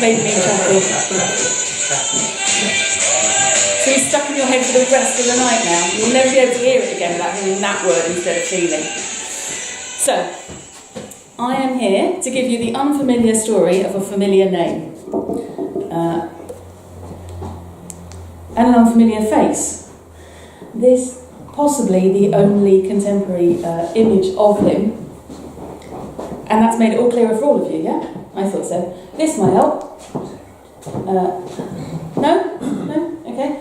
made me chuckle. So it's stuck in your head for the rest of the night now. You'll never be able to hear it again without hearing that word instead of feeling. So, I am here to give you the unfamiliar story of a familiar name. And an unfamiliar face. This possibly the only contemporary image of him. And that's made it all clearer for all of you, yeah? I thought so. This might help. No? No? Okay.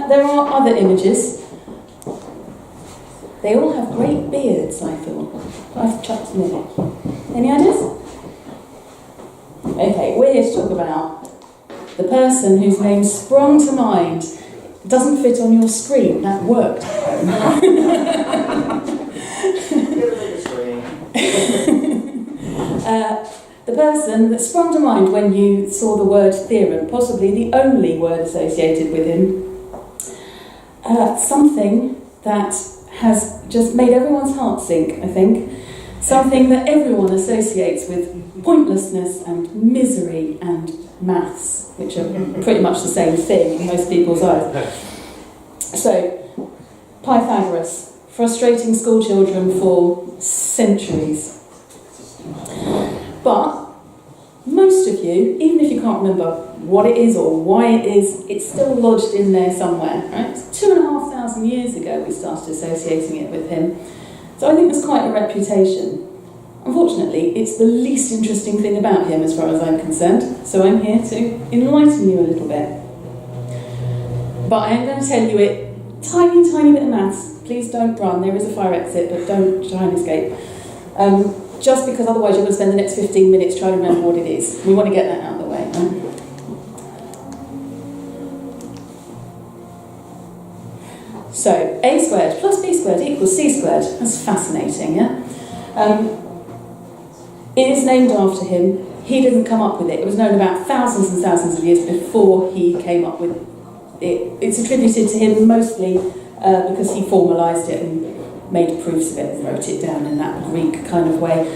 There are other images. They all have great beards, I thought. I've chucked them in. Any ideas? Okay, we're here to talk about the person whose name sprung to mind. It doesn't fit on your screen. That worked. The person that sprung to mind when you saw the word theorem, possibly the only word associated with him, something that has just made everyone's heart sink, I think. Something that everyone associates with pointlessness and misery and maths, which are pretty much the same thing in most people's eyes. So, Pythagoras, frustrating school children for centuries. But most of you, even if you can't remember what it is or why it is, it's still lodged in there somewhere, right? 2,500 years ago we started associating it with him. So I think there's quite a reputation. Unfortunately, it's the least interesting thing about him as far as I'm concerned, so I'm here to enlighten you a little bit. But I am going to tell you it, tiny bit of maths. Please don't run, there is a fire exit, but don't try and escape. Just because otherwise you're going to spend the next 15 minutes trying to remember what it is. We want to get that out of the way. So, a squared plus b squared equals c squared. That's fascinating, yeah? It is named after him. He didn't come up with it. It was known about thousands and thousands of years before he came up with it. It's attributed to him mostly because he formalised it and made proofs of it and wrote it down in that Greek kind of way.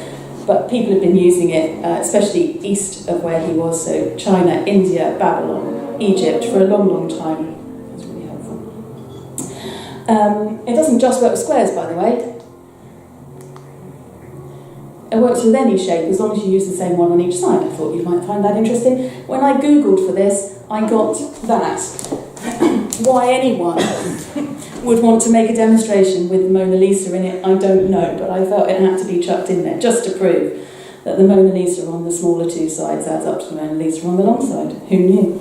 But people have been using it, especially east of where he was, so China, India, Babylon, Egypt, for a long time. That's really helpful. It doesn't just work with squares, by the way. It works with any shape as long as you use the same one on each side. I thought you might find that interesting. When I googled for this, I got that. Why anyone would want to make a demonstration with the Mona Lisa in it, I don't know, but I felt it had to be chucked in there just to prove that the Mona Lisa on the smaller two sides adds up to the Mona Lisa on the long side. Who knew?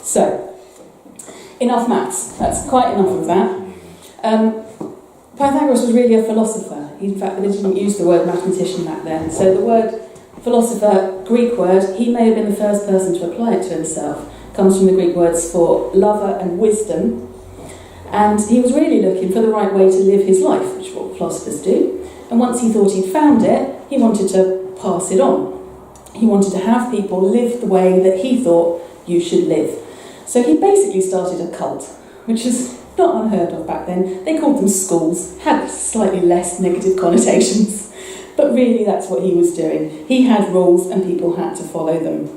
So, enough maths. That's quite enough of that. Pythagoras was really a philosopher. In fact, they didn't use the word mathematician back then. So the word philosopher, Greek word, he may have been the first person to apply it to himself. Comes from the Greek words for lover and wisdom. And he was really looking for the right way to live his life, which is what philosophers do. And once he thought he'd found it, he wanted to pass it on. He wanted to have people live the way that he thought you should live. So he basically started a cult, which is not unheard of back then. They called them schools, had slightly less negative connotations, but really that's what he was doing. He had rules and people had to follow them.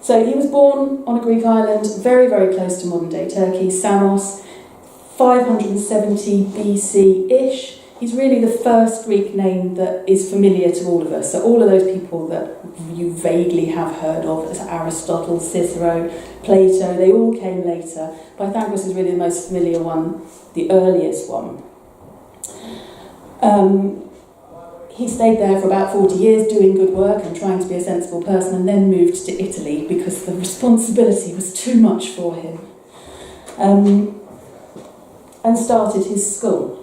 So he was born on a Greek island very close to modern-day Turkey, Samos, 570 BC-ish. He's really the first Greek name that is familiar to all of us. So all of those people that you vaguely have heard of, as Aristotle, Cicero, Plato, they all came later. Pythagoras is really the most familiar one, the earliest one. He stayed there for about 40 years doing good work and trying to be a sensible person, and then moved to Italy because the responsibility was too much for him. And started his school.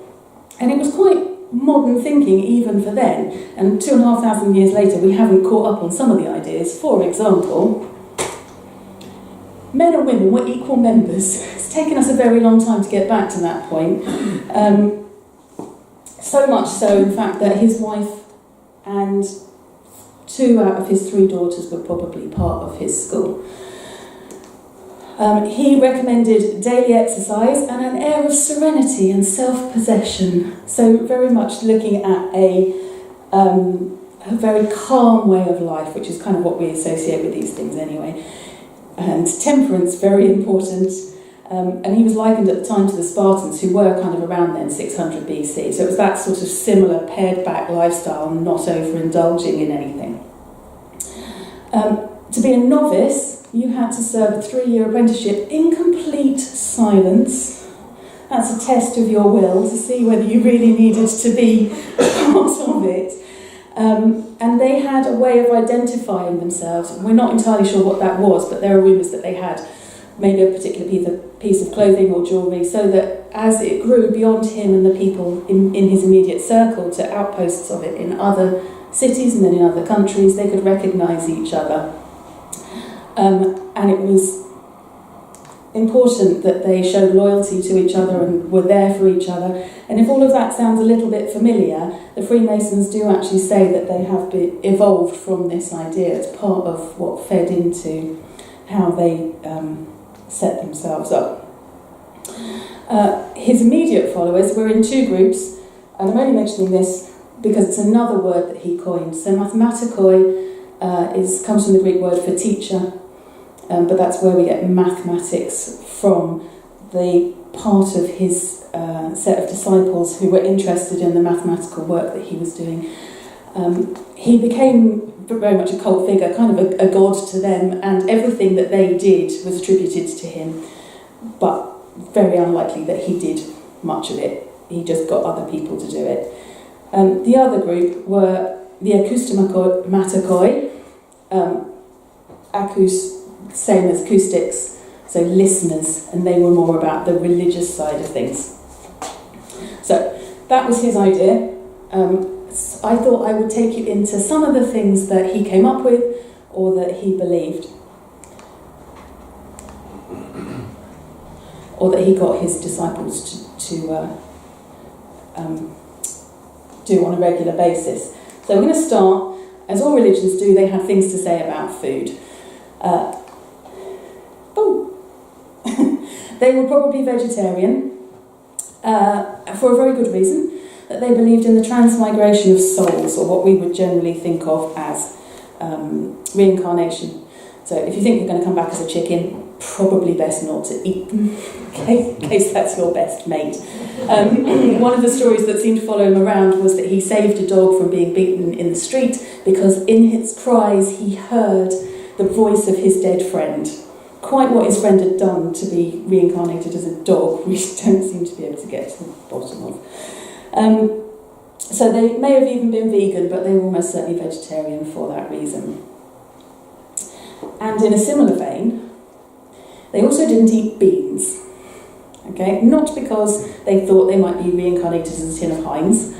And it was quite modern thinking even for then. And 2,500 years later, we haven't caught up on some of the ideas. For example, men and women were equal members. It's taken us a very long time to get back to that point. So much so, in fact, that his wife and 2 out of his 3 daughters were probably part of his school. He recommended daily exercise and an air of serenity and self-possession. So very much looking at a very calm way of life, which is kind of what we associate with these things anyway. And temperance, very important. And he was likened at the time to the Spartans, who were kind of around then, 600 BC. So it was that sort of similar pared-back lifestyle, not overindulging in anything. To be a novice, you had to serve a 3-year apprenticeship in complete silence. That's a test of your will to see whether you really needed to be part of it. And they had a way of identifying themselves. We're not entirely sure what that was, but there are rumours that they had maybe a particular piece of clothing or jewellery, so that as it grew beyond him and the people in his immediate circle to outposts of it in other cities and then in other countries, they could recognise each other. And it was important that they showed loyalty to each other and were there for each other. And if all of that sounds a little bit familiar, the Freemasons do actually say that they have evolved from this idea. It's part of what fed into how they set themselves up. His immediate followers were in 2 groups, and I'm only mentioning this because it's another word that he coined. So mathematikoi comes from the Greek word for teacher, but that's where we get mathematics from, the part of his set of disciples who were interested in the mathematical work that he was doing. He became very much a cult figure, kind of a god to them, and everything that they did was attributed to him, but very unlikely that he did much of it. He just got other people to do it. The other group were the acousmatikoi, same as acoustics, so listeners, and they were more about the religious side of things. So that was his idea. I thought I would take you into some of the things that he came up with or that he believed, or that he got his disciples to do on a regular basis. So we're going to start, as all religions do, they had things to say about food. They were probably vegetarian for a very good reason, that they believed in the transmigration of souls, or what we would generally think of as reincarnation. So if you think you're going to come back as a chicken, probably best not to eat them, in case that's your best mate. One of the stories that seemed to follow him around was that he saved a dog from being beaten in the street because in his cries he heard the voice of his dead friend. Quite what his friend had done to be reincarnated as a dog, we don't seem to be able to get to the bottom of. So they may have even been vegan, but they were almost certainly vegetarian for that reason. And in a similar vein, they also didn't eat beans. Okay, not because they thought they might be reincarnated as a tin of Heinz,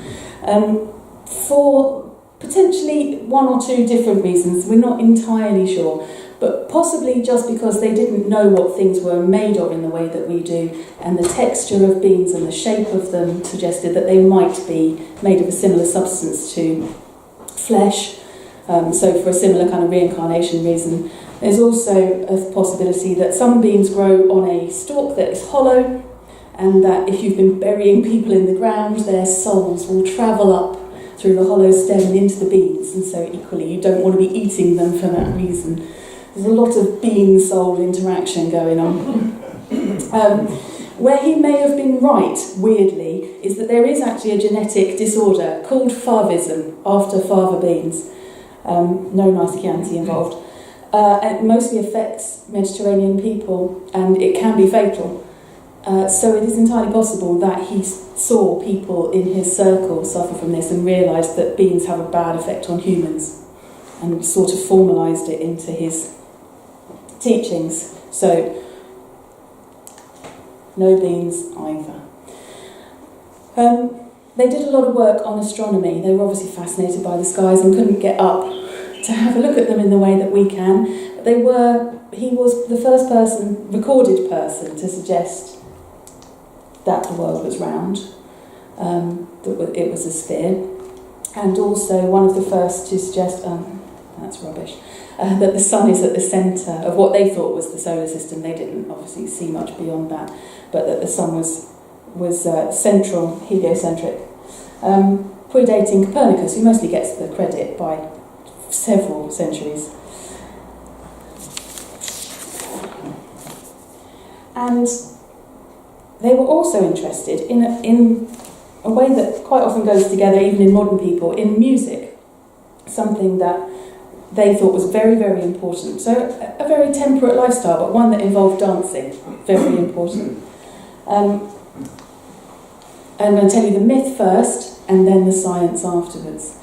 for potentially 1 or 2 different reasons. We're not entirely sure, but possibly just because they didn't know what things were made of in the way that we do, and the texture of beans and the shape of them suggested that they might be made of a similar substance to flesh. So for a similar kind of reincarnation reason. There's also a possibility that some beans grow on a stalk that is hollow, and that if you've been burying people in the ground, their souls will travel up through the hollow stem and into the beans, and so equally you don't want to be eating them for that reason. There's a lot of bean-soul interaction going on. Where he may have been right, weirdly, is that there is actually a genetic disorder called Favism, after fava beans. No nice Chianti involved. It mostly affects Mediterranean people, and it can be fatal. So it is entirely possible that he saw people in his circle suffer from this and realised that beans have a bad effect on humans, and sort of formalised it into his teachings. So no beans either. They did a lot of work on astronomy. They were obviously fascinated by the skies and couldn't get up to have a look at them in the way that we can. He was the first recorded person to suggest that the world was round, that it was a sphere, and also one of the first to suggest that's rubbish, that the sun is at the centre of what they thought was the solar system. They didn't obviously see much beyond that, but that the sun was central, heliocentric, predating Copernicus, who mostly gets the credit by several centuries. And they were also interested in a way that quite often goes together, even in modern people, in music, something that they thought was very, very important. So a very temperate lifestyle, but one that involved dancing, very important. I'm going to tell you the myth first, and then the science afterwards.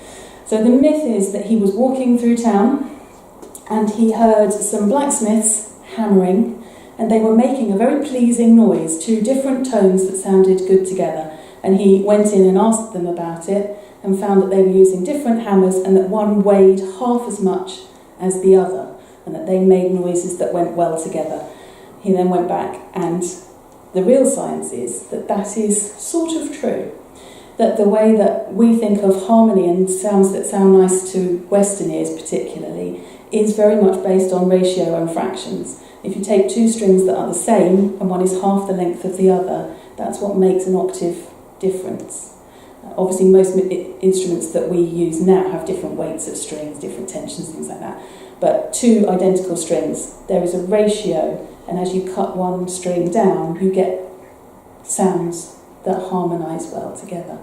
So the myth is that he was walking through town, and he heard some blacksmiths hammering, and they were making a very pleasing noise, two different tones that sounded good together. And he went in and asked them about it, and found that they were using different hammers, and that one weighed half as much as the other, and that they made noises that went well together. He then went back, and the real science is that that is sort of true. That the way that we think of harmony and sounds that sound nice to Western ears particularly is very much based on ratio and fractions. If you take two strings that are the same and one is half the length of the other, that's what makes an octave difference. Obviously most instruments that we use now have different weights of strings, different tensions, things like that. But two identical strings, there is a ratio, and as you cut one string down, you get sounds that harmonise well together.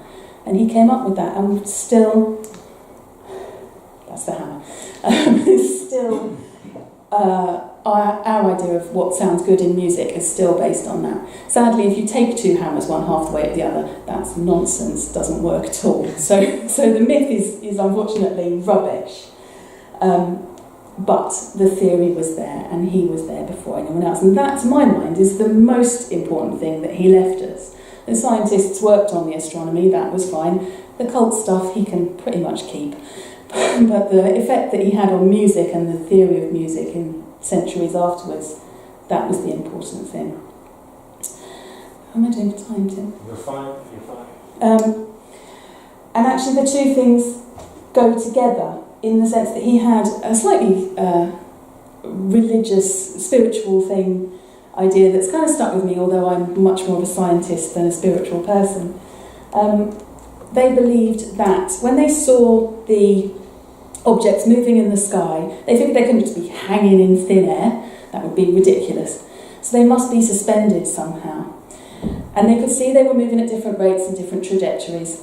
And he came up with that, and still, that's the hammer, still our idea of what sounds good in music is still based on that. Sadly, if you take two hammers, one half the weight of the other, that's nonsense, doesn't work at all. So the myth is unfortunately rubbish. But the theory was there, and he was there before anyone else. And that, to my mind, is the most important thing that he left us. The scientists worked on the astronomy, that was fine. The cult stuff he can pretty much keep. But the effect that he had on music and the theory of music in centuries afterwards, that was the important thing. How am I doing for time, Tim? You're fine. And actually the two things go together in the sense that he had a slightly religious, spiritual thing, idea that's kind of stuck with me, although I'm much more of a scientist than a spiritual person. They believed that when they saw the objects moving in the sky, they figured they couldn't just be hanging in thin air. That would be ridiculous. So they must be suspended somehow. And they could see they were moving at different rates and different trajectories.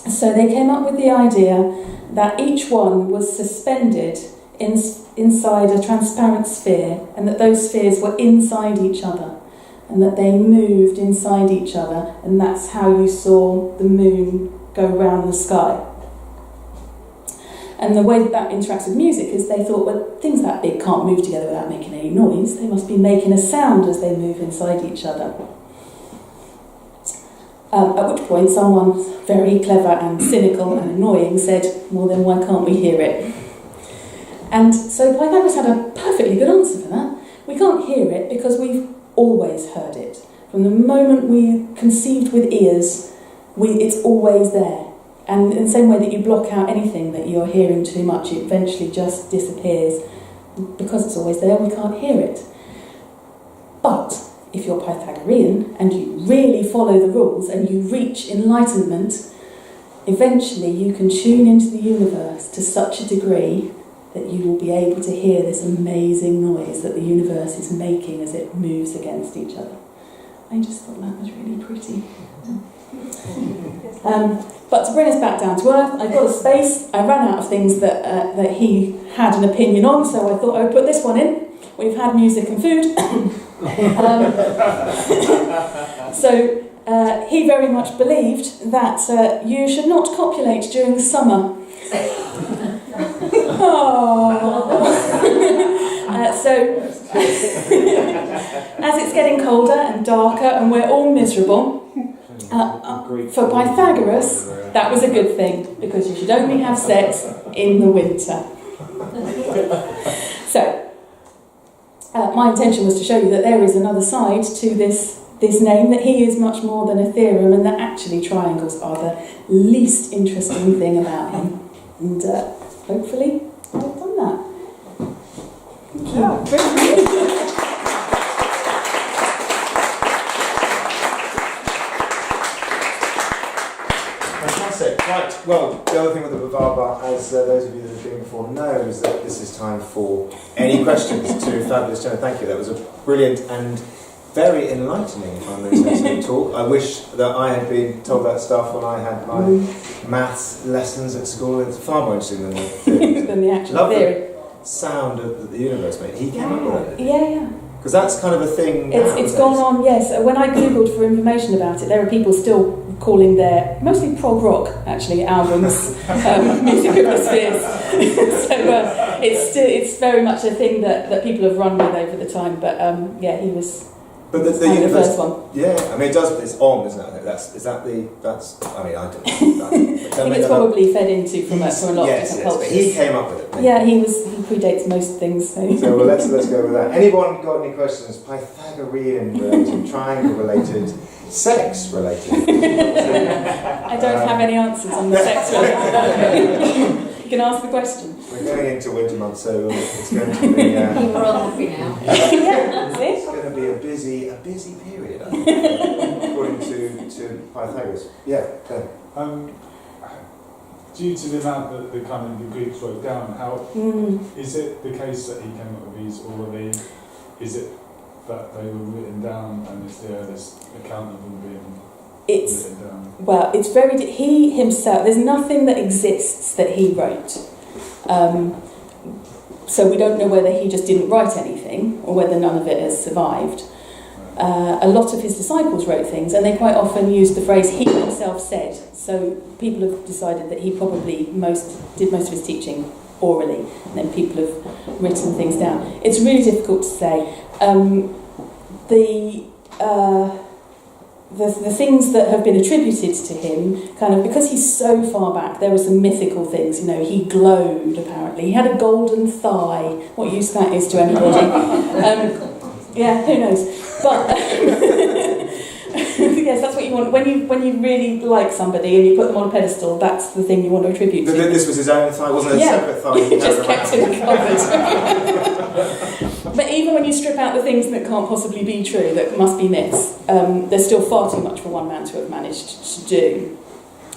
So they came up with the idea that each one was suspended inside a transparent sphere, and that those spheres were inside each other, and that they moved inside each other, and that's how you saw the moon go round the sky. And the way that interacts with music is they thought, well, things that big can't move together without making any noise. They must be making a sound as they move inside each other. At which point someone very clever and cynical and annoying said, well, then why can't we hear it? And so Pythagoras had a perfectly good answer for that. We can't hear it because we've always heard it. From the moment we conceived with ears, it's always there. And in the same way that you block out anything that you're hearing too much, it eventually just disappears. Because it's always there, we can't hear it. But if you're Pythagorean and you really follow the rules and you reach enlightenment, eventually you can tune into the universe to such a degree that you will be able to hear this amazing noise that the universe is making as it moves against each other. I just thought that was really pretty. But to bring us back down to earth, I've got a space. I ran out of things that he had an opinion on, so I thought I would put this one in. We've had music and food. So he very much believed that you should not copulate during the summer. So as it's getting colder and darker and we're all miserable, for Pythagoras that was a good thing, because you should only have sex in the winter. So my intention was to show you that there is another side to this name, that he is much more than a theorem, and that actually triangles are the least interesting thing about him. And hopefully as those of you that have been before knows, that this is time for any questions to fabulous Jenna. Thank you. That was a brilliant and very enlightening, if I may say so, talk. I wish that I had been told that stuff when I had my maths lessons at school. It's far more interesting than the theory. Than the actual Love theory. the sound of the universe made. He came up with it. Yeah. Because that's kind of a thing. It's gone on, yes. When I googled for information about it, there are people still calling their, mostly prog rock actually, albums music of the spheres. So it's very much a thing that people have run with over the time. But yeah, he was. But the first one. Yeah, I mean, it's Om, isn't it? I think that's I mean, I don't know. I think it's probably fed into from a lot of different cultures. But he came up with it. Yeah, he predates most things. So well, let's go with that. Anyone got any questions? Pythagorean related, triangle related, sex related? I don't have any answers on the sex related. You can ask the question. We're going into winter months, so it's going to be. We're all happy now. It's going to be a busy period, I think, according to Pythagoras. Yeah. Due to the amount that the Greeks wrote down, how is it the case that he came up with these orally? Is it that they were written down, and is there this account of them being written down? Well, it's very. He himself. There's nothing that exists that he wrote. So we don't know whether he just didn't write anything or whether none of it has survived. A lot of his disciples wrote things, and they quite often used the phrase "he himself said." So people have decided that he probably did most of his teaching orally, and then people have written things down. It's really difficult to say. The things that have been attributed to him, kind of because he's so far back, there are some mythical things. You know, he glowed. Apparently, he had a golden thigh. What use that is to anybody? Yeah, who knows? But yes, that's what you want when you really like somebody and you put them on a pedestal. That's the thing you want to attribute to. This was his own thigh, wasn't it? A separate thigh. He just kept it covered. But even when you strip out the things that can't possibly be true, that must be myths, there's still far too much for one man to have managed to do.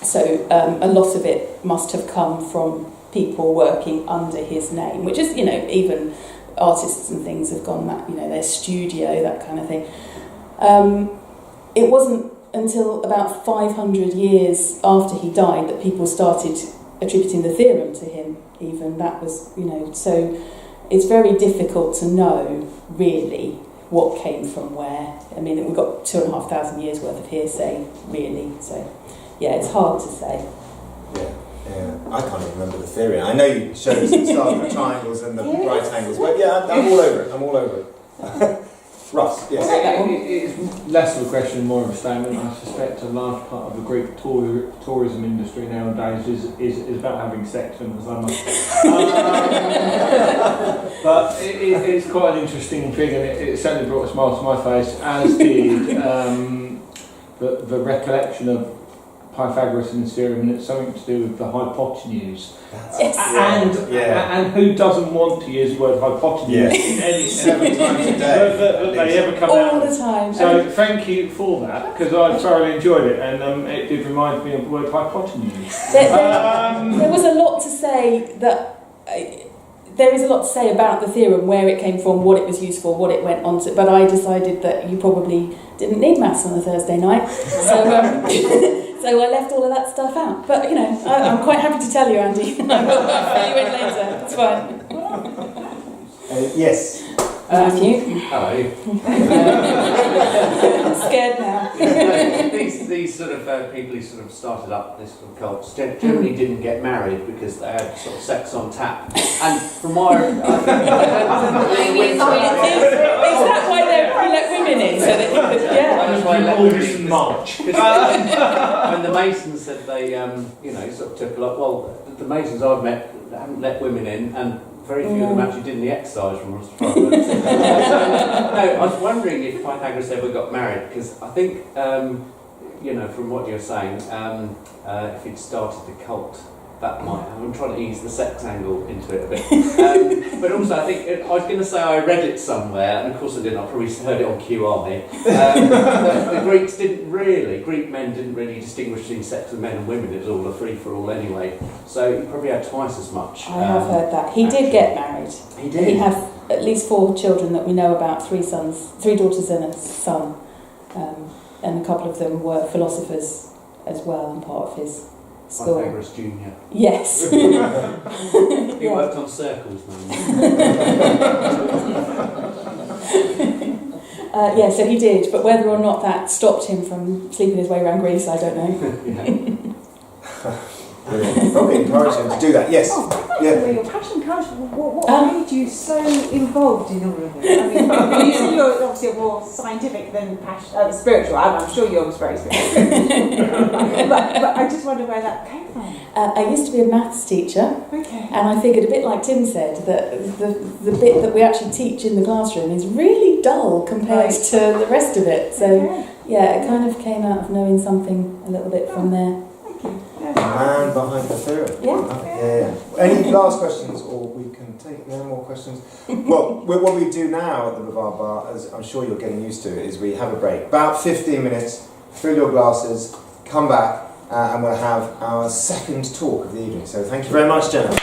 So a lot of it must have come from people working under his name, which is, even artists and things have gone that, their studio, that kind of thing. It wasn't until about 500 years after he died that people started attributing the theorem to him. Even that was, so it's very difficult to know really what came from where. I mean, we've got 2,500 years worth of hearsay, really. So, yeah, it's hard to say. Yeah, I can't even remember the theory. I know you showed us the start of the triangles and the right angles, but yeah, I'm all over it. Russ, yes. It's less of a question, more of a statement. I suspect a large part of the Greek tourism industry nowadays is about having sex in the summer. But it's quite an interesting thing, and it certainly brought a smile to my face, as did the recollection of Pythagoras and his theorem, and it's something to do with the hypotenuse. And who doesn't want to use the word hypotenuse in any 7 times a day that they ever come out all the time. So thank you for that, because I thoroughly enjoyed it, and it did remind me of the word hypotenuse. There was a lot to say there is a lot to say about the theorem, where it came from, what it was used for, what it went on to, but I decided that you probably didn't need maths on a Thursday night, so I left all of that stuff out. But, I'm quite happy to tell you, Andy. I will fill you in later, it's fine. Yes. Matthew? Hello. Scared now. These sort of people who sort of started up this sort of cults generally didn't get married because they had sort of sex on tap. And from what I Is that why they let women in? So that you could, That's why I let women in. March. When the Masons said they, sort of took a lot. Well, the Masons I've met haven't let women in, and very few of them actually did the exercise from us. No, I was wondering if Pythagoras ever got married, because I think, from what you're saying, if he'd started the cult, that might. I'm trying to ease the sex angle into it a bit. But also, I think I was going to say I read it somewhere, and of course I didn't. I probably heard it on QI. The Greek men didn't really distinguish between sex of men and women. It was all a free for all anyway. So he probably had twice as much. I have heard that. He did get married. He did. He had at least 4 children that we know about, 3 daughters and a son. And a couple of them were philosophers as well, and part of his school. Pythagoras Jr. Yes. He worked on circles, man. Yeah, so he did, but whether or not that stopped him from sleeping his way around Greece, I don't know. Brilliant. Probably encourage him to do that. Yes. Where your passion comes from. What made you so involved in all of it? I mean, you said you're obviously more scientific than spiritual. I'm sure you're very spiritual. but I just wonder where that came from. I used to be a maths teacher, Okay. and I figured, a bit like Tim said, that the bit that we actually teach in the classroom is really dull compared to the rest of it. So, yeah, it kind of came out of knowing something a little bit from there. The man behind the theorem. Yeah. Any last questions, or we can take no more questions? Well, what we do now at the Bavard Bar, as I'm sure you're getting used to, is we have a break. About 15 minutes, fill your glasses, come back, and we'll have our second talk of the evening. So thank you very much, Jenna.